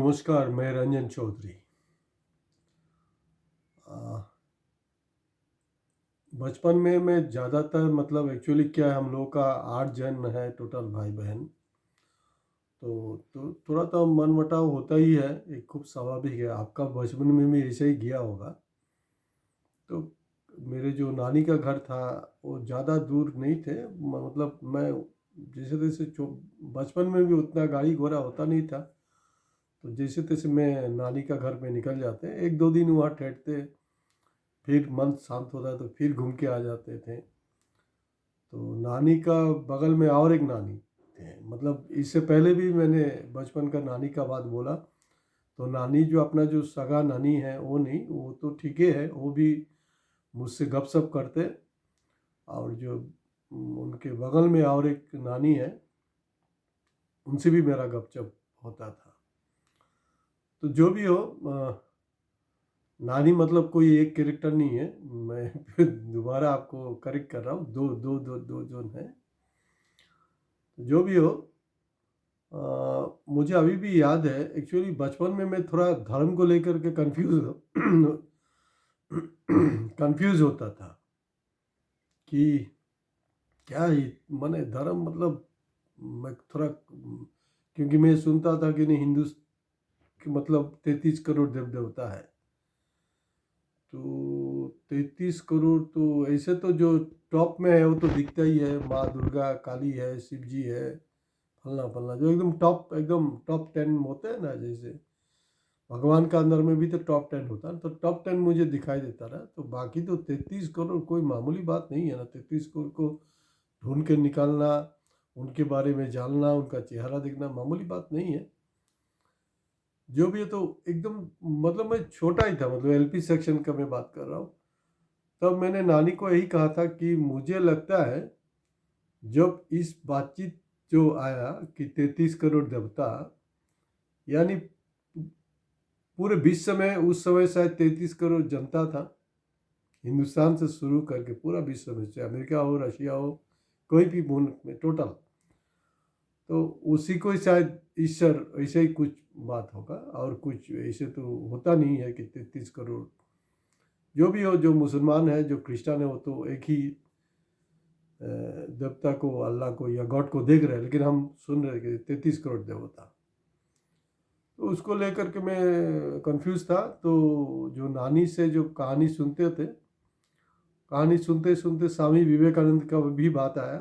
नमस्कार, मैं रंजन चौधरी। अ, बचपन में मैं ज़्यादातर मतलब एक्चुअली क्या है, हम लोगों का 8 जन है टोटल भाई-बहन। तो थोड़ा तो मनमुटाव होता ही है, ये खूब स्वाभाविक है। आपका बचपन में भी ऐसे ही गया होगा। तो मेरे जो नानी का घर था, वो ज़्यादा दूर नहीं थे। मतलब मैं जैसे-तैसे बचपन में भी उतना गाड़ी-घोड़ा होता नहीं था। तो जैसे-तैसे मैं नानी का घर में निकल जाते, 1-2 दिन वहाँ ठहरते, फिर मन शांत होता है तो फिर घूम के आ जाते थे। तो नानी का बगल में और एक नानी थे, मतलब इससे पहले भी मैंने बचपन का नानी का बात बोला। तो नानी जो अपना जो सगा नानी है वो नहीं, वो तो ठीक ही है, वो भी मुझसे गपशप करते। और जो उनके बगल में और एक नानी है, उनसे भी मेरा गपशप होता था। तो जो भी हो, नानी मतलब कोई एक कैरेक्टर नहीं है। मैं फिर दोबारा आपको करेक्ट कर रहा हूँ, दो दो दो दो जो है। जो भी हो, मुझे अभी भी याद है। एक्चुअली बचपन में मैं थोड़ा धर्म को लेकर के कंफ्यूज होता था कि क्या ही माने धर्म, मतलब मैं थोड़ा, क्योंकि मैं सुनता था कि नहीं, हिंदू कि मतलब 33 करोड़ देव देवता है। तो 33 करोड़ तो ऐसे तो जो टॉप में है वो तो दिखता ही है, माँ दुर्गा, काली है, शिव जी है, फलना फलना, जो एकदम टॉप 10 होते हैं ना। जैसे भगवान का अंदर में भी तो टॉप 10 होता है, तो टॉप 10 मुझे दिखाई देता रहा। तो बाकी तो 33 करोड़ कोई मामूली बात नहीं है ना। 33 करोड़ को ढूंढ के निकालना, उनके बारे में जानना, उनका चेहरा देखना मामूली बात नहीं है। जो भी है, तो एकदम मतलब मैं छोटा ही था, मतलब एलपी सेक्शन का मैं बात कर रहा हूँ। तब मैंने नानी को यही कहा था कि मुझे लगता है, जब इस बातचीत जो आया कि 33 करोड़ देवता, यानी पूरे विश्व में उस समय शायद 33 करोड़ जनता था। हिंदुस्तान से शुरू करके पूरा विश्व में, चाहे अमेरिका हो, रशिया हो, कोई भी मुल्क में टोटल, तो उसी को ही शायद ईश्वर, ऐसे ही कुछ बात होगा। और कुछ ऐसे तो होता नहीं है कि 33 करोड़। जो भी हो, जो मुसलमान है, जो क्रिश्चियन है, वो तो एक ही देवता को, अल्लाह को या गॉड को देख रहे हैं। लेकिन हम सुन रहे कि 33 करोड़ देवता, तो उसको लेकर के मैं कंफ्यूज था। तो जो नानी से जो कहानी सुनते थे, कहानी सुनते सुनते स्वामी विवेकानंद का भी बात आया।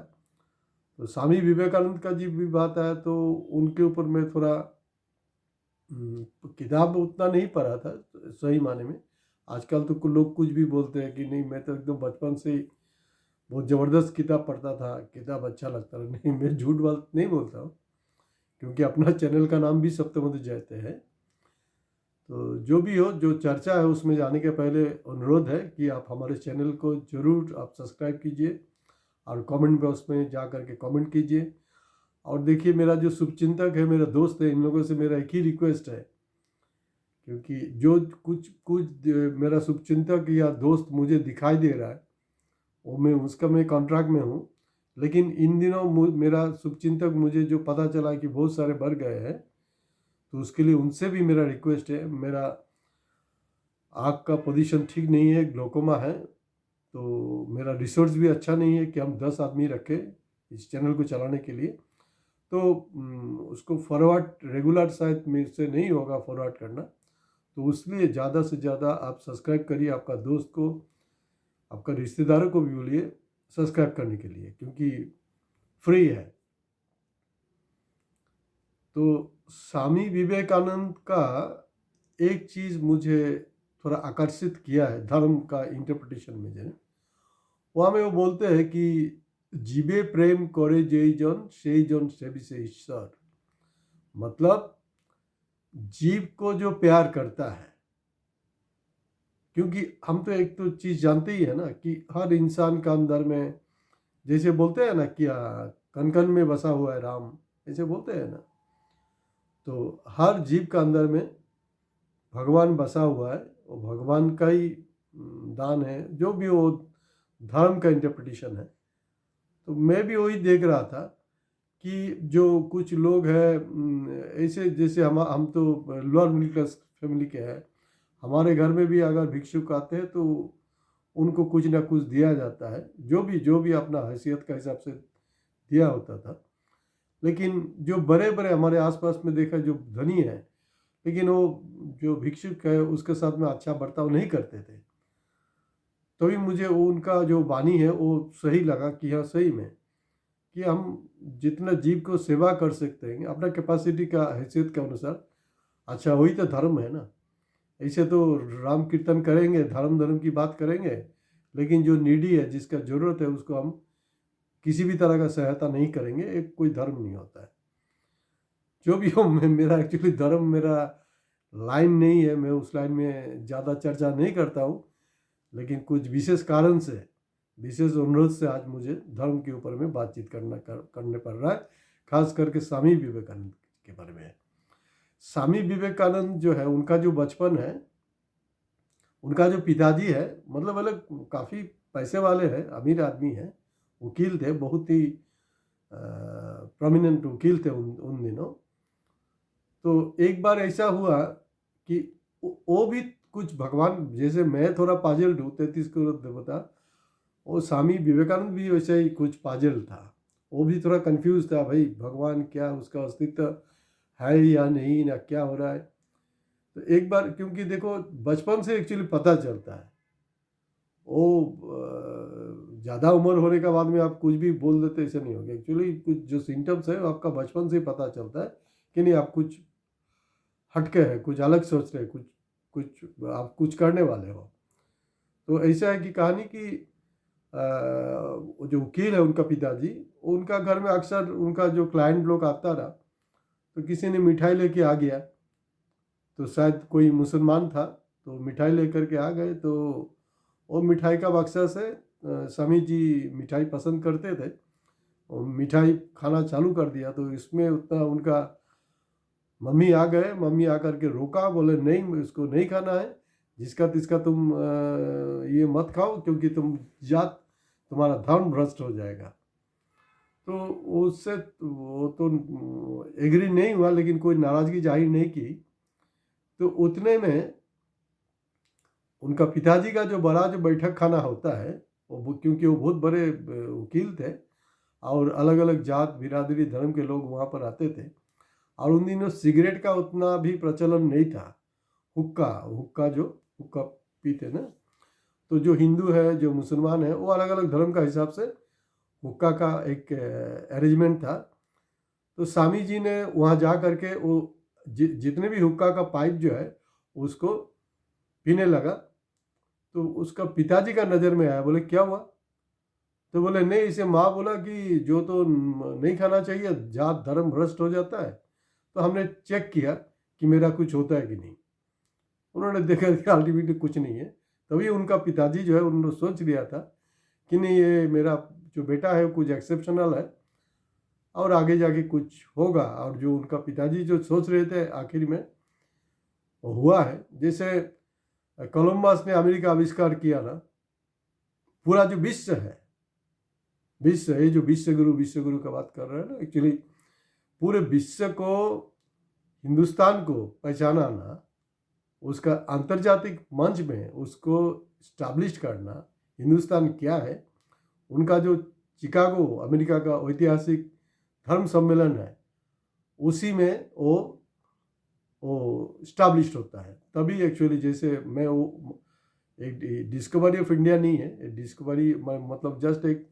तो स्वामी विवेकानंद का जी भी बात आया, तो उनके ऊपर मैं थोड़ा किताब उतना नहीं पढ़ा था सही माने में। आजकल तो लोग कुछ भी बोलते हैं कि नहीं, मैं तो एकदम बचपन से ही बहुत ज़बरदस्त किताब पढ़ता था, किताब अच्छा लगता था। नहीं, मैं झूठ बात नहीं बोलता हूँ, क्योंकि अपना चैनल का नाम भी सप्तमोदय जयते है। तो जो भी हो, जो चर्चा है उसमें जाने के पहले अनुरोध है कि आप हमारे चैनल को ज़रूर आप सब्सक्राइब कीजिए, और कमेंट बॉक्स में जा कर के कमेंट कीजिए। और देखिए, मेरा जो शुभचिंतक है, मेरा दोस्त है, इन लोगों से मेरा एक ही रिक्वेस्ट है, क्योंकि जो कुछ कुछ मेरा शुभचिंतक या दोस्त मुझे दिखाई दे रहा है, वो मैं कॉन्ट्रैक्ट में हूँ। लेकिन इन दिनों मेरा शुभचिंतक मुझे जो पता चला कि बहुत सारे बढ़ गए हैं, तो उसके लिए उनसे भी मेरा रिक्वेस्ट है। मेरा आँख का पोजीशन ठीक नहीं है, ग्लोकोमा है। तो मेरा रिसोर्स भी अच्छा नहीं है कि हम 10 आदमी रखें इस चैनल को चलाने के लिए। तो उसको फॉरवर्ड रेगुलर शायद मेरे से नहीं होगा फॉरवर्ड करना। तो इसलिए ज़्यादा से ज़्यादा आप सब्सक्राइब करिए, आपका दोस्त को, आपका रिश्तेदारों को भी बोलिए सब्सक्राइब करने के लिए, क्योंकि फ्री है। तो स्वामी विवेकानंद का एक चीज़ मुझे थोड़ा आकर्षित किया है धर्म का इंटरप्रिटेशन में जो, वहाँ में वो बोलते हैं कि जीवे प्रेम करे जेई जन সেই जन सेवी से ईश्वर। मतलब जीव को जो प्यार करता है, क्योंकि हम तो एक तो चीज़ जानते ही है ना कि हर इंसान का अंदर में, जैसे बोलते हैं ना कि कण कण में बसा हुआ है राम, ऐसे बोलते हैं ना। तो हर जीव का अंदर में भगवान बसा हुआ है, वो भगवान का ही दान है, जो भी वो धर्म का इंटरप्रिटेशन है। तो मैं भी वही देख रहा था कि जो कुछ लोग हैं ऐसे, जैसे हम तो लोअर मिडिल क्लास फैमिली के हैं, हमारे घर में भी अगर भिक्षुक आते हैं तो उनको कुछ ना कुछ दिया जाता है, जो भी अपना हैसियत का हिसाब से दिया होता था। लेकिन जो बड़े बड़े हमारे आसपास में देखा जो धनी है, लेकिन वो जो भिक्षुक है उसके साथ में अच्छा बर्ताव नहीं करते थे। तभी मुझे वो उनका जो वाणी है वो सही लगा कि हाँ, सही में कि हम जितना जीव को सेवा कर सकते हैं अपना कैपेसिटी का हैसियत के अनुसार, अच्छा वही तो धर्म है ना। ऐसे तो राम कीर्तन करेंगे, धर्म धर्म की बात करेंगे, लेकिन जो नीडी है, जिसका ज़रूरत है, उसको हम किसी भी तरह का सहायता नहीं करेंगे, एक कोई धर्म नहीं होता है। जो भी हो, मेरा एक्चुअली धर्म मेरा लाइन नहीं है, मैं उस लाइन में ज़्यादा चर्चा नहीं करता हूँ, लेकिन कुछ विशेष कारण से, विशेष अनुरोध से आज मुझे धर्म के ऊपर में बातचीत करने पड़ रहा है, खास करके स्वामी विवेकानंद के बारे में। स्वामी विवेकानंद जो है, उनका जो बचपन है, उनका जो पिताजी है, मतलब अलग काफ़ी पैसे वाले हैं, अमीर आदमी हैं, वकील थे, बहुत ही प्रोमिनेंट वकील थे उन दिनों। तो एक बार ऐसा हुआ कि वो भी कुछ भगवान, जैसे मैं थोड़ा पाजल हूँ, 33 करोड़ देवता, वो स्वामी विवेकानंद भी वैसे ही कुछ पाजल था। वो भी थोड़ा कंफ्यूज था, भाई भगवान क्या, उसका अस्तित्व है या नहीं, ना क्या हो रहा है। तो एक बार, क्योंकि देखो बचपन से एक्चुअली पता चलता है, वो ज़्यादा उम्र होने के बाद में आप कुछ भी बोल देते, ऐसा नहीं होगा। एक्चुअली कुछ जो सिम्टम्स है वो आपका बचपन से ही पता चलता है कि नहीं, आप कुछ हटके है, कुछ अलग सोच रहे, कुछ कुछ आप कुछ करने वाले हो। तो ऐसा है कि कहानी कि वो जो वकील है उनका पिताजी, उनका घर में अक्सर उनका जो क्लाइंट लोग आता रहा, तो किसी ने मिठाई लेके आ गया, तो शायद कोई मुसलमान था, तो मिठाई लेकर के आ गए, तो वो मिठाई का बक्सा से स्वामी जी मिठाई पसंद करते थे, और मिठाई खाना चालू कर दिया। तो इसमें उतना उनका मम्मी आ गए, मम्मी आकर के रोका, बोले नहीं, इसको नहीं खाना है, जिसका तिसका तुम ये मत खाओ, क्योंकि तुम जात, तुम्हारा धर्म भ्रष्ट हो जाएगा। तो उससे वो तो एग्री नहीं हुआ, लेकिन कोई नाराज़गी जाहिर नहीं की। तो उतने में उनका पिताजी का जो बड़ा जो बैठक खाना होता है, क्योंकि वो बहुत बड़े वकील थे, और अलग अलग जात बिरादरी धर्म के लोग वहाँ पर आते थे, और उन दिनों सिगरेट का उतना भी प्रचलन नहीं था। हुक्का हुक्का जो हुक्का पीते ना, तो जो हिंदू है, जो मुसलमान है, वो अलग अलग धर्म का हिसाब से हुक्का का एक अरेंजमेंट था। तो स्वामी जी ने वहाँ जा करके वो जितने भी हुक्का का पाइप जो है उसको पीने लगा। तो उसका पिताजी का नज़र में आया, बोले क्या हुआ? तो बोले नहीं, इसे माँ बोला कि जो तो नहीं खाना चाहिए, जात धर्म भ्रष्ट हो जाता है। तो हमने चेक किया कि मेरा कुछ होता है कि नहीं। उन्होंने देखा कि अल्टीमेटली कुछ नहीं है। तभी उनका पिताजी जो है, उन्होंने सोच लिया था कि नहीं, ये मेरा जो बेटा है कुछ एक्सेप्शनल है, और आगे जाके कुछ होगा। और जो उनका पिताजी जो सोच रहे थे, आखिर में वो हुआ है। जैसे कोलंबस ने अमेरिका आविष्कार किया ना, पूरा जो विश्व है, विश्व, ये जो विश्व गुरु का बात कर रहे हैं ना, एक्चुअली पूरे विश्व को, हिंदुस्तान को पहचाना ना, उसका अंतर्जातिक मंच में उसको स्टैब्लिश करना, हिंदुस्तान क्या है, उनका जो चिकागो अमेरिका का ऐतिहासिक धर्म सम्मेलन है, उसी में वो स्टैब्लिश होता है। तभी एक्चुअली, जैसे मैं वो एक डिस्कवरी ऑफ इंडिया नहीं है, डिस्कवरी मतलब जस्ट एक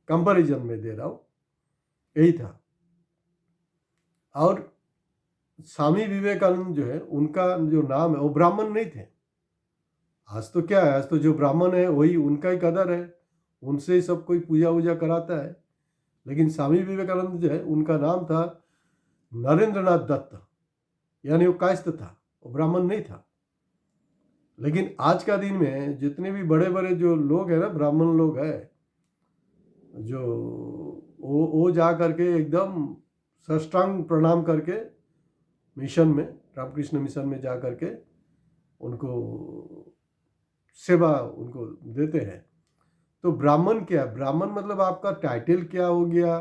कंपैरिजन में दे रहा हूँ, यही था। और स्वामी विवेकानंद जो है, उनका जो नाम है, वो ब्राह्मण नहीं थे। आज तो क्या है, आज तो जो ब्राह्मण है वही उनका ही कदर है, उनसे ही सब कोई पूजा वूजा कराता है। लेकिन स्वामी विवेकानंद जो है, उनका नाम था नरेंद्रनाथ दत्त, यानी वो कायस्थ था, वो ब्राह्मण नहीं था। लेकिन आज का दिन में जितने भी बड़े बड़े जो लोग हैं ना, ब्राह्मण लोग हैं, जो वो जा करके एकदम साष्टांग प्रणाम करके मिशन में, रामकृष्ण मिशन में जा करके उनको सेवा उनको देते हैं। तो ब्राह्मण क्या है? ब्राह्मण मतलब आपका टाइटल क्या हो गया,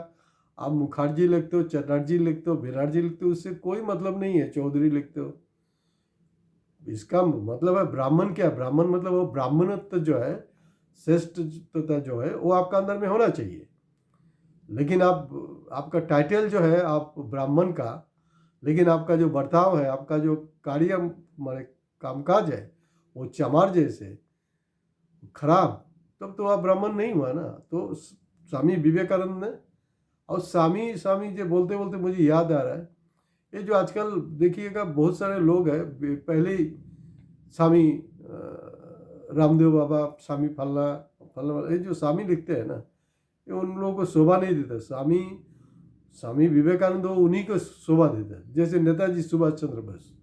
आप मुखर्जी लिखते हो, चटर्जी लिखते हो, बनर्जी लिखते हो, उससे कोई मतलब नहीं है। चौधरी लिखते हो, इसका मतलब है ब्राह्मण क्या है? ब्राह्मण मतलब वो ब्राह्मणत्व जो है, श्रेष्ठता जो है वो आपका अंदर में होना चाहिए। लेकिन आपका टाइटल जो है आप ब्राह्मण का, लेकिन आपका जो बर्ताव है, आपका जो कार्य माने कामकाज है वो चमार जैसे खराब, तब तो आप ब्राह्मण नहीं हुआ ना। तो स्वामी विवेकानंद ने, और स्वामी स्वामी जो बोलते बोलते मुझे याद आ रहा है, ये जो आजकल देखिएगा बहुत सारे लोग हैं, पहले ही स्वामी रामदेव बाबा, स्वामी फलना फलना, ये जो स्वामी लिखते हैं ना, ये उन लोगों को शोभा नहीं देता। स्वामी स्वामी विवेकानंद उन्हीं को शोभा देता है। जैसे नेताजी सुभाष चंद्र बोस,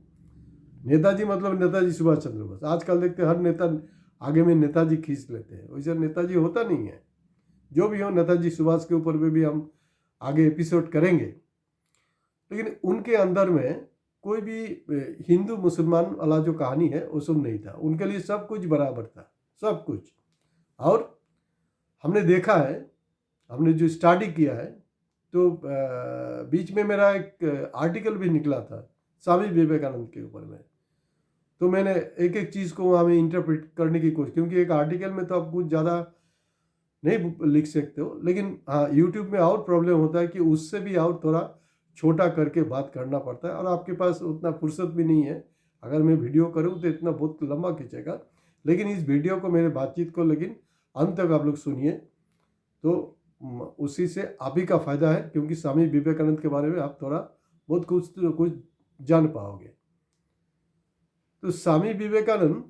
नेताजी मतलब नेताजी सुभाष चंद्र बोस। आजकल देखते हैं हर नेता आगे में नेताजी खींच लेते हैं, वैसे नेताजी होता नहीं है। जो भी हो, नेताजी सुभाष के ऊपर भी हम आगे एपिसोड करेंगे। लेकिन उनके अंदर में कोई भी हिंदू मुसलमान वाला जो कहानी है वो सब नहीं था। उनके लिए सब कुछ बराबर था, सब कुछ। और हमने देखा है, हमने जो स्टडी किया है, तो बीच में मेरा एक आर्टिकल भी निकला था स्वामी विवेकानंद के ऊपर में। तो मैंने एक एक चीज़ को वहाँ में इंटरप्रेट करने की कोशिश, क्योंकि एक आर्टिकल में तो आप कुछ ज़्यादा नहीं लिख सकते हो। लेकिन हाँ, यूट्यूब में और प्रॉब्लम होता है कि उससे भी और थोड़ा छोटा करके बात करना पड़ता है, और आपके पास उतना फुर्सत भी नहीं है। अगर मैं वीडियो करूँ तो इतना बहुत लंबा खींचेगा। लेकिन इस वीडियो को, मेरे बातचीत को लेकिन अंत तक आप लोग सुनिए, तो उसी से आप ही का फ़ायदा है, क्योंकि स्वामी विवेकानंद के बारे में आप थोड़ा बहुत कुछ जान पाओगे। तो स्वामी विवेकानंद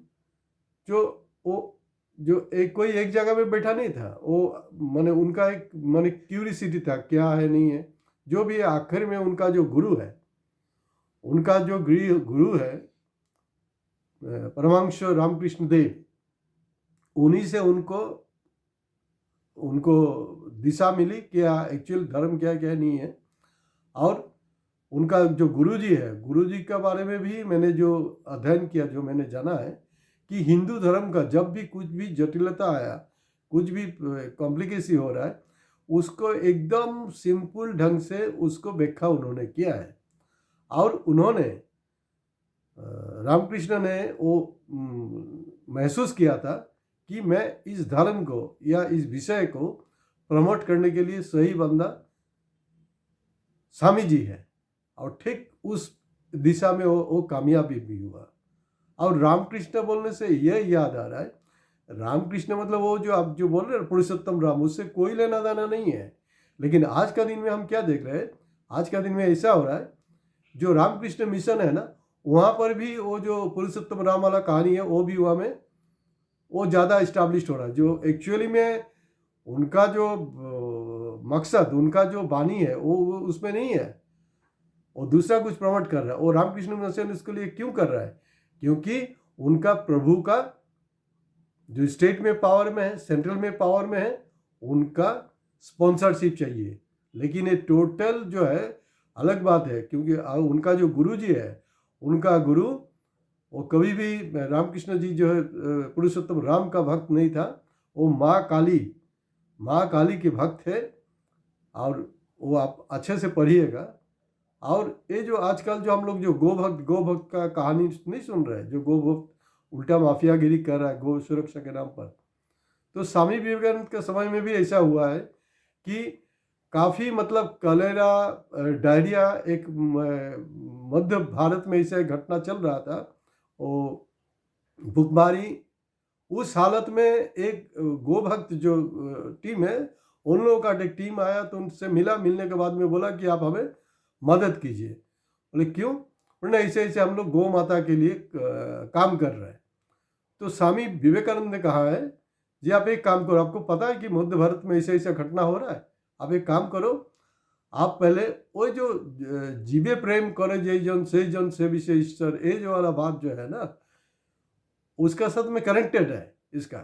जो एक जगह में बैठा नहीं था, वो माने उनका एक माने क्यूरियसिटी था, क्या है नहीं है जो भी है। आखिर में उनका जो गुरु है, उनका जो गुरु है परमहंस रामकृष्ण देव, उन्हीं से उनको दिशा मिली क्या एक्चुअल धर्म क्या क्या नहीं है। और उनका जो गुरुजी है, गुरुजी के बारे में भी मैंने जो अध्ययन किया, जो मैंने जाना है कि हिंदू धर्म का जब भी कुछ भी जटिलता आया, कुछ भी कॉम्प्लिकेसी हो रहा है, उसको एकदम सिंपल ढंग से उसको व्याख्या उन्होंने किया है। और उन्होंने रामकृष्ण ने वो महसूस किया था कि मैं इस धर्म को या इस विषय को प्रमोट करने के लिए सही बंदा स्वामी जी है। और ठीक उस दिशा में वो कामयाबी भी हुआ। और रामकृष्ण बोलने से यह याद आ रहा है, रामकृष्ण मतलब वो जो आप जो बोल रहे हैं पुरुषोत्तम राम, उससे कोई लेना देना नहीं है। लेकिन आज का दिन में हम क्या देख रहे हैं, आज का दिन में ऐसा हो रहा है, जो रामकृष्ण मिशन है ना, वहाँ पर भी वो जो पुरुषोत्तम राम वाला कहानी है, वो भी वहाँ में वो ज़्यादा इस्टेब्लिश हो रहा है। जो एक्चुअली में उनका जो मकसद, उनका जो बानी है, वो उसमें नहीं है, वो दूसरा कुछ प्रमोट कर रहा है। और रामकृष्ण मिशन इसके लिए क्यों कर रहा है? क्योंकि उनका प्रभु का जो स्टेट में पावर में है, सेंट्रल में पावर में है, उनका स्पॉन्सरशिप चाहिए। लेकिन ये टोटल जो है अलग बात है, क्योंकि उनका जो गुरु जी है, उनका गुरु वो कभी भी रामकृष्ण जी जो है पुरुषोत्तम राम का भक्त नहीं था, वो माँ काली के भक्त थे। और वो आप अच्छे से पढ़िएगा। और ये जो आजकल जो हम लोग जो गोभक्त का कहानी नहीं सुन रहे हैं, जो गोभक्त उल्टा माफियागिरी कर रहा है गो सुरक्षा के नाम पर, तो स्वामी विवेकानंद के समय में भी ऐसा हुआ है कि काफ़ी मतलब कलेरा, डायरिया, एक मध्य भारत में ऐसा घटना चल रहा था, वो भुखमरी। उस हालत में एक गोभक्त जो टीम है, उन लोगों का एक टीम आया, तो उनसे मिलने के बाद में बोला कि आप हमें मदद कीजिए। बोले क्यों? बोले ऐसे ऐसे हम लोग गौ माता के लिए काम कर रहे हैं। तो स्वामी विवेकानंद ने कहा है जी, आप एक काम करो, आपको पता है कि मध्य भारत में ऐसा ऐसा घटना हो रहा है, आप एक काम करो, आप पहले वो जो जीवे प्रेम करे जन से विशेष सर, ये जो वाला बात जो है ना, उसका साथ में कनेक्टेड है इसका।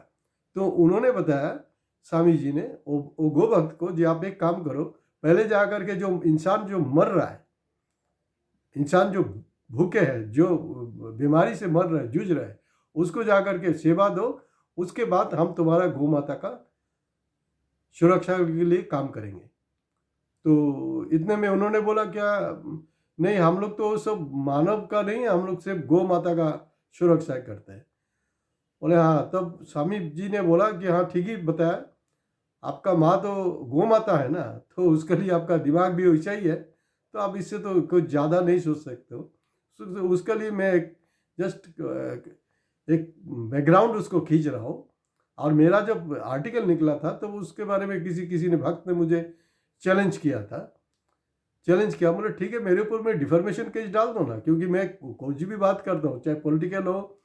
तो उन्होंने बताया स्वामी जी ने वो गोभक्त को, जी आप एक काम करो, पहले जा करके जो इंसान जो मर रहा है, इंसान जो भूखे है, जो बीमारी से मर रहा है, जूझ रहा है, उसको जा करके सेवा दो। उसके बाद हम तुम्हारा गौ माता का सुरक्षा के लिए काम करेंगे। तो इतने में उन्होंने बोला क्या, नहीं हम लोग तो वो सब मानव का नहीं, हम लोग सिर्फ गौ माता का सुरक्षा करते हैं। बोले हाँ। तब स्वामी जी ने बोला कि हाँ ठीक ही बताया, आपका माँ तो गौ माता है ना, तो उसके लिए आपका दिमाग भी वैसा ही है, तो आप इससे तो कुछ ज़्यादा नहीं सोच सकते हो। उसके लिए मैं जस्ट एक बैकग्राउंड उसको खींच रहा हूँ। और मेरा जब आर्टिकल निकला था तो उसके बारे में किसी ने भक्त ने मुझे चैलेंज किया था। चैलेंज किया, बोले ठीक है मेरे ऊपर मैं डिफॉर्मेशन केस डाल दो ना, क्योंकि मैं कुछ भी बात करता हूँ, चाहे पॉलिटिकल हो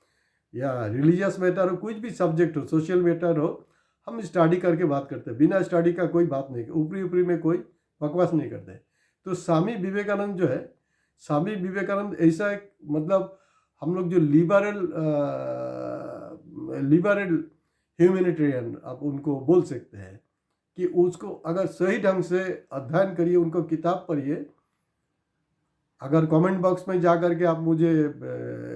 या रिलीजियस मैटर हो, कुछ भी सब्जेक्ट हो, सोशल मैटर हो, हम स्टडी करके बात करते हैं, बिना स्टडी का कोई बात नहीं, ऊपरी ऊपरी में कोई बकवास नहीं करते। तो स्वामी विवेकानंद जो है, स्वामी विवेकानंद ऐसा एक मतलब हम लोग जो लिबरल ह्यूमैनिटेरियन आप उनको बोल सकते हैं, कि उसको अगर सही ढंग से अध्ययन करिए, उनको किताब पढ़िए। अगर कमेंट बॉक्स में जा कर के आप मुझे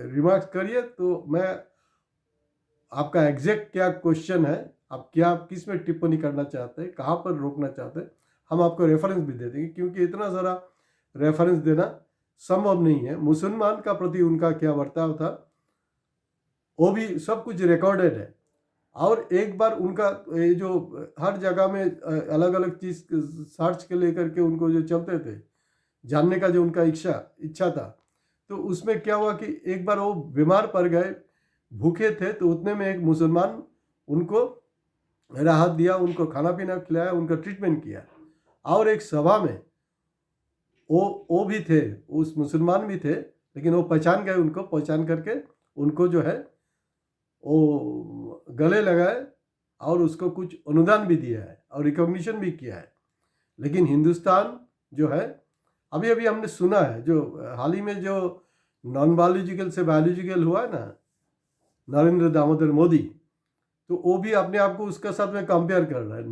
रिमार्क्स करिए तो मैं आपका एग्जैक्ट क्या क्वेश्चन है, आप क्या किस में टिप्पणी करना चाहते हैं, कहाँ पर रोकना चाहते हैं, हम आपको रेफरेंस भी दे देंगे, क्योंकि इतना सारा रेफरेंस देना संभव नहीं है। मुसलमान का प्रति उनका क्या बर्ताव था वो भी सब कुछ रिकॉर्डेड है। और एक बार उनका ये जो हर जगह में अलग अलग चीज़ सर्च के लेकर के उनको जो चलते थे, जानने का जो उनका इच्छा था, तो उसमें क्या हुआ कि एक बार वो बीमार पड़ गए, भूखे थे, तो उतने में एक मुसलमान उनको राहत दिया, उनको खाना पीना खिलाया, उनका ट्रीटमेंट किया। और एक सभा में वो भी थे, उस मुसलमान भी थे, लेकिन वो पहचान गए, उनको पहचान करके उनको जो है वो गले लगाए और उसको कुछ अनुदान भी दिया है और रिकॉग्निशन भी किया है। लेकिन हिंदुस्तान जो है, अभी अभी हमने सुना है, जो हाल ही में जो नॉन बायोलॉजिकल से बायोलॉजिकल हुआ है ना, नरेंद्र दामोदर मोदी, तो वो भी अपने आप को उसके साथ में कंपेयर कर रहा है।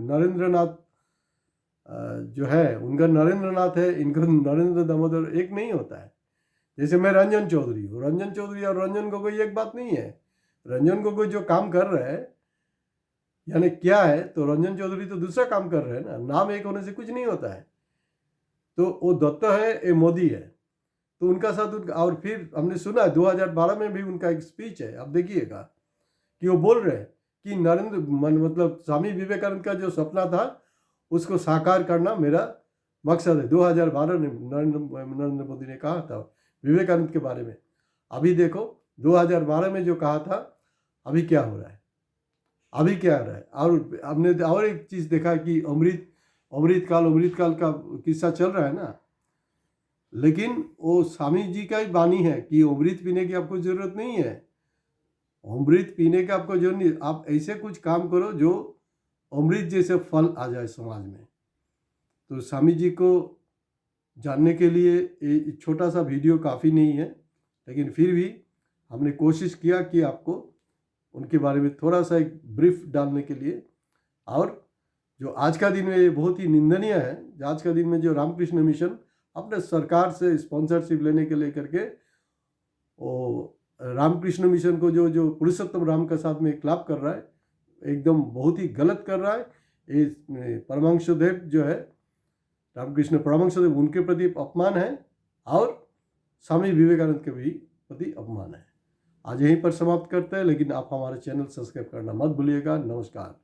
नरेंद्रनाथ जो है उनका नरेंद्रनाथ है, इनका नरेंद्र दामोदर एक नहीं होता है। जैसे मैं रंजन चौधरी हूँ, रंजन चौधरी और रंजन गोगोई एक बात नहीं है। रंजन गोगोई जो काम कर रहे हैं यानी क्या है, तो रंजन चौधरी तो दूसरा काम कर रहे हैं ना, नाम एक होने से कुछ नहीं होता है। तो वो दत्त है, ये मोदी है, तो उनका साथ और फिर हमने सुना 2012 में भी उनका एक स्पीच है, आप देखिएगा, कि वो बोल रहे हैं कि मतलब स्वामी विवेकानंद का जो सपना था उसको साकार करना मेरा मकसद है। 2012 में नरेंद्र मोदी ने कहा था विवेकानंद के बारे में। अभी देखो 2012 में जो कहा था, अभी क्या हो रहा है, अभी क्या हो रहा है। और हमने और एक चीज़ देखा कि अमृत काल का किस्सा चल रहा है ना, लेकिन वो स्वामी जी का ही वाणी है कि अमृत पीने की आपको ज़रूरत नहीं है, अमृत पीने का आपको जरूरत नहीं, आप ऐसे कुछ काम करो जो अमृत जैसे फल आ जाए समाज में। तो स्वामी जी को जानने के लिए एक छोटा सा वीडियो काफ़ी नहीं है, लेकिन फिर भी हमने कोशिश किया कि आपको उनके बारे में थोड़ा सा एक ब्रीफ डालने के लिए। और जो आज का दिन में ये बहुत ही निंदनीय है, आज का दिन में जो रामकृष्ण मिशन अपने सरकार से स्पॉन्सरशिप लेने के लेकर के वो रामकृष्ण मिशन को जो पुरुषोत्तम राम के साथ में क्लैप कर रहा है, एकदम बहुत ही गलत कर रहा है। ये परमहंसदेव जो है, रामकृष्ण परमहंसदेव, उनके प्रति अपमान है और स्वामी विवेकानंद के भी प्रति अपमान है। आज यहीं पर समाप्त करते हैं, लेकिन आप हमारे चैनल सब्सक्राइब करना मत भूलिएगा। नमस्कार।